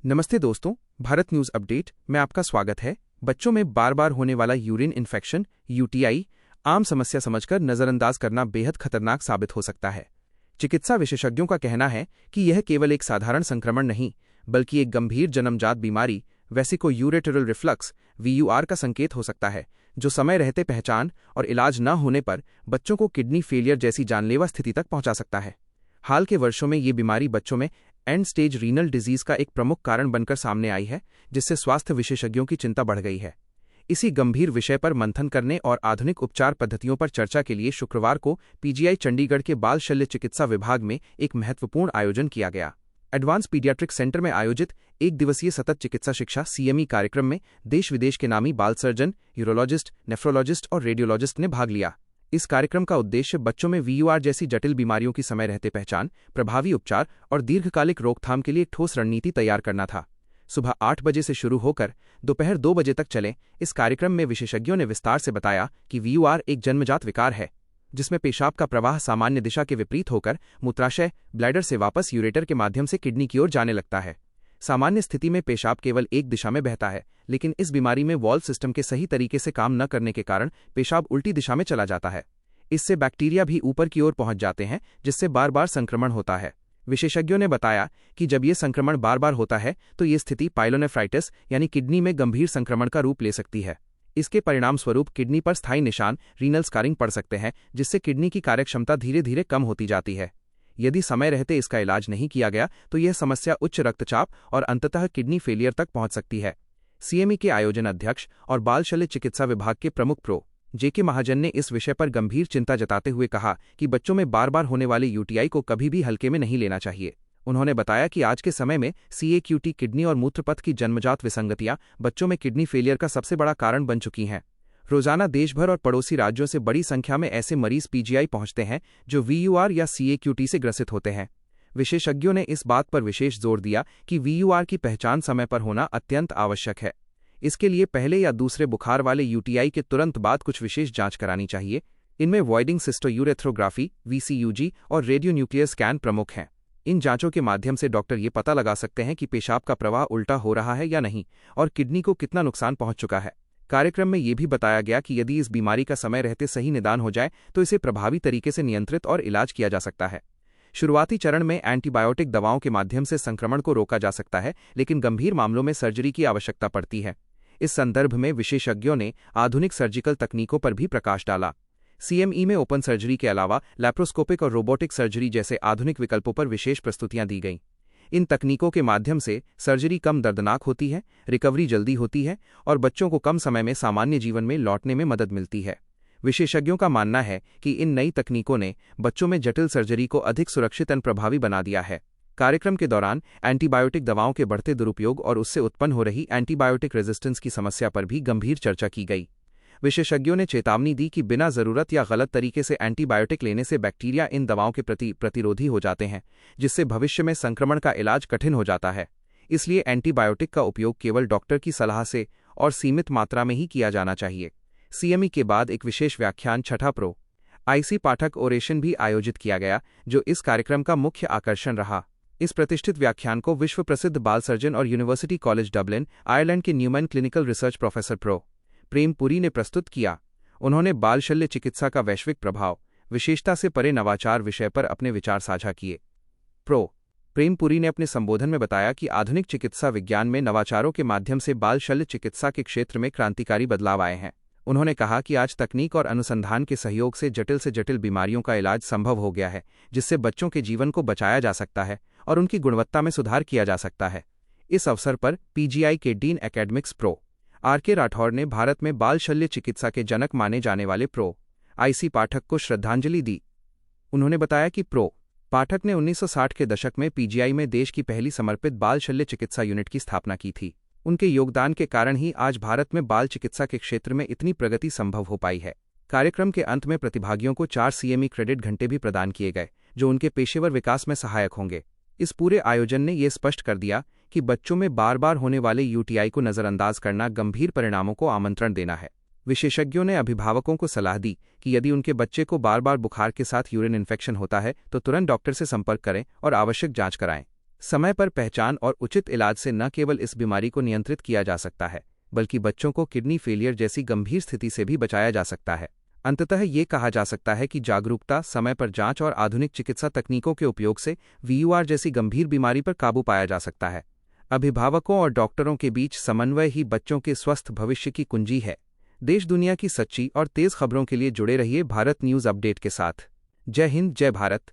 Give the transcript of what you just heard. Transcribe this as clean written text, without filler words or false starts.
नमस्ते दोस्तों, Bharat news update में आपका स्वागत है। बच्चों में बार बार होने वाला यूरिन इन्फेक्शन यूटीआई आम समस्या समझकर नज़रअंदाज करना बेहद खतरनाक साबित हो सकता है। चिकित्सा विशेषज्ञों का कहना है कि यह केवल एक साधारण संक्रमण नहीं, बल्कि एक गंभीर जन्मजात बीमारी वेसिको-यूरेटरल रिफ्लक्स (VUR) का संकेत हो सकता है, जो समय रहते पहचान और इलाज न होने पर बच्चों को किडनी फेलियर जैसी जानलेवा स्थिति तक पहुंचा सकता है। हाल के वर्षों में ये बीमारी बच्चों में एंड स्टेज रीनल डिजीज का एक प्रमुख कारण बनकर सामने आई है, जिससे स्वास्थ्य विशेषज्ञों की चिंता बढ़ गई है। इसी गंभीर विषय पर मंथन करने और आधुनिक उपचार पद्धतियों पर चर्चा के लिए शुक्रवार को पीजीआई चंडीगढ़ के बाल शल्य चिकित्सा विभाग में एक महत्वपूर्ण आयोजन किया गया। एडवांस पीडियाट्रिक सेंटर में आयोजित एक दिवसीय सतत चिकित्सा शिक्षा CME कार्यक्रम में देश विदेश के नामी बाल सर्जन, यूरोलॉजिस्ट, नेफ्रोलॉजिस्ट और रेडियोलॉजिस्ट ने भाग लिया। इस कार्यक्रम का उद्देश्य बच्चों में VUR जैसी जटिल बीमारियों की समय रहते पहचान, प्रभावी उपचार और दीर्घकालिक रोकथाम के लिए एक ठोस रणनीति तैयार करना था। सुबह 8 बजे से शुरू होकर दोपहर 2 बजे तक चले इस कार्यक्रम में विशेषज्ञों ने विस्तार से बताया कि VUR एक जन्मजात विकार है, जिसमें पेशाब का प्रवाह सामान्य दिशा के विपरीत होकर मूत्राशय ब्लैडर से वापस यूरेटर के माध्यम से किडनी की ओर जाने लगता है। सामान्य स्थिति में पेशाब केवल एक दिशा में बहता है, लेकिन इस बीमारी में वॉल्व सिस्टम के सही तरीके से काम न करने के कारण पेशाब उल्टी दिशा में चला जाता है। इससे बैक्टीरिया भी ऊपर की ओर पहुंच जाते हैं, जिससे बार बार संक्रमण होता है। विशेषज्ञों ने बताया कि जब ये संक्रमण बार बार होता है तो ये स्थिति पाइलोनेफ्राइटिस यानी किडनी में गंभीर संक्रमण का रूप ले सकती है। इसके परिणाम स्वरूप किडनी पर स्थायी निशान रीनल स्कारिंग पड़ सकते हैं, जिससे किडनी की कार्यक्षमता धीरे धीरे कम होती जाती है। यदि समय रहते इसका इलाज नहीं किया गया तो यह समस्या उच्च रक्तचाप और अंततः किडनी फेलियर तक पहुंच सकती है। CME के आयोजन अध्यक्ष और बाल शल्य चिकित्सा विभाग के प्रमुख प्रो JK महाजन ने इस विषय पर गंभीर चिंता जताते हुए कहा कि बच्चों में बार बार होने वाले UTI को कभी भी हल्के में नहीं लेना चाहिए। उन्होंने बताया कि आज के समय में CAQT किडनी और मूत्रपथ की जन्मजात विसंगतियां बच्चों में किडनी फेलियर का सबसे बड़ा कारण बन चुकी हैं। रोजाना देशभर और पड़ोसी राज्यों से बड़ी संख्या में ऐसे मरीज PGI पहुंचते हैं जो VUR या CAQT से ग्रसित होते हैं। विशेषज्ञों ने इस बात पर विशेष जोर दिया कि VUR की पहचान समय पर होना अत्यंत आवश्यक है। इसके लिए पहले या दूसरे बुखार वाले UTI के तुरंत बाद कुछ विशेष जांच करानी चाहिए। इनमें वॉइडिंग सिस्टोयूरेथ्रोग्राफी VCUG और रेडियोन्यूक्लियर स्कैन प्रमुख हैं। इन जांचों के माध्यम से डॉक्टर ये पता लगा सकते हैं कि पेशाब का प्रवाह उल्टा हो रहा है या नहीं और किडनी को कितना नुकसान पहुंच चुका है। कार्यक्रम में यह भी बताया गया कि यदि इस बीमारी का समय रहते सही निदान हो जाए तो इसे प्रभावी तरीके से नियंत्रित और इलाज किया जा सकता है। शुरुआती चरण में एंटीबायोटिक दवाओं के माध्यम से संक्रमण को रोका जा सकता है, लेकिन गंभीर मामलों में सर्जरी की आवश्यकता पड़ती है। इस संदर्भ में विशेषज्ञों ने आधुनिक सर्जिकल तकनीकों पर भी प्रकाश डाला। CME में ओपन सर्जरी के अलावा लैप्रोस्कोपिक और रोबोटिक सर्जरी जैसे आधुनिक विकल्पों पर विशेष प्रस्तुतियां दी गईं। इन तकनीकों के माध्यम से सर्जरी कम दर्दनाक होती है, रिकवरी जल्दी होती है और बच्चों को कम समय में सामान्य जीवन में लौटने में मदद मिलती है। विशेषज्ञों का मानना है कि इन नई तकनीकों ने बच्चों में जटिल सर्जरी को अधिक सुरक्षित और प्रभावी बना दिया है। कार्यक्रम के दौरान एंटीबायोटिक दवाओं के बढ़ते दुरुपयोग और उससे उत्पन्न हो रही एंटीबायोटिक रेजिस्टेंस की समस्या पर भी गंभीर चर्चा की गई। विशेषज्ञों ने चेतावनी दी कि बिना जरूरत या गलत तरीके से एंटीबायोटिक लेने से बैक्टीरिया इन दवाओं के प्रति प्रतिरोधी हो जाते हैं, जिससे भविष्य में संक्रमण का इलाज कठिन हो जाता है। इसलिए एंटीबायोटिक का उपयोग केवल डॉक्टर की सलाह से और सीमित मात्रा में ही किया जाना चाहिए। CME के बाद एक विशेष व्याख्यान छठा प्रो IC पाठक ओरेशन भी आयोजित किया गया, जो इस कार्यक्रम का मुख्य आकर्षण रहा। इस प्रतिष्ठित व्याख्यान को विश्व प्रसिद्ध बाल सर्जन और यूनिवर्सिटी कॉलेज डबलिन, आयरलैंड के Newman clinical research professor prof Prem Puri ने प्रस्तुत किया। उन्होंने बाल शल्य चिकित्सा का वैश्विक प्रभाव, विशेषता से परे नवाचार विषय पर अपने विचार साझा किए। प्रो प्रेम पुरी ने अपने संबोधन में बताया कि आधुनिक चिकित्सा विज्ञान में नवाचारों के माध्यम से बाल शल्य चिकित्सा के क्षेत्र में क्रांतिकारी बदलाव आए हैं। उन्होंने कहा कि आज तकनीक और अनुसंधान के सहयोग से जटिल बीमारियों का इलाज संभव हो गया है, जिससे बच्चों के जीवन को बचाया जा सकता है और उनकी गुणवत्ता में सुधार किया जा सकता है। इस अवसर पर PGI के dean academics pro RK Rathore ने भारत में बाल शल्य चिकित्सा के जनक माने जाने वाले प्रो IC पाठक को श्रद्धांजलि दी। उन्होंने बताया कि प्रो पाठक ने 1960 के दशक में PGI में देश की पहली समर्पित बाल शल्य चिकित्सा यूनिट की स्थापना की थी। उनके योगदान के कारण ही आज भारत में बाल चिकित्सा के क्षेत्र में इतनी प्रगति संभव हो पाई है। कार्यक्रम के अंत में प्रतिभागियों को 4 CME क्रेडिट घंटे भी प्रदान किए गए, जो उनके पेशेवर विकास में सहायक होंगे। इस पूरे आयोजन ने यह स्पष्ट कर दिया कि बच्चों में बार बार होने वाले UTI को नज़रअंदाज करना गंभीर परिणामों को आमंत्रण देना है। विशेषज्ञों ने अभिभावकों को सलाह दी कि यदि उनके बच्चे को बार बार बुखार के साथ यूरिन इन्फेक्शन होता है तो तुरंत डॉक्टर से संपर्क करें और आवश्यक जांच कराएं। समय पर पहचान और उचित इलाज से न केवल इस बीमारी को नियंत्रित किया जा सकता है, बल्कि बच्चों को किडनी फेलियर जैसी गंभीर स्थिति से भी बचाया जा सकता है। अंततः ये कहा जा सकता है कि जागरूकता, समय पर जांच और आधुनिक चिकित्सा तकनीकों के उपयोग से VUR जैसी गंभीर बीमारी पर काबू पाया जा सकता है। अभिभावकों और डॉक्टरों के बीच समन्वय ही बच्चों के स्वस्थ भविष्य की कुंजी है। देश दुनिया की सच्ची और तेज खबरों के लिए जुड़े रहिए भारत न्यूज़ अपडेट के साथ। जय हिंद, जय भारत।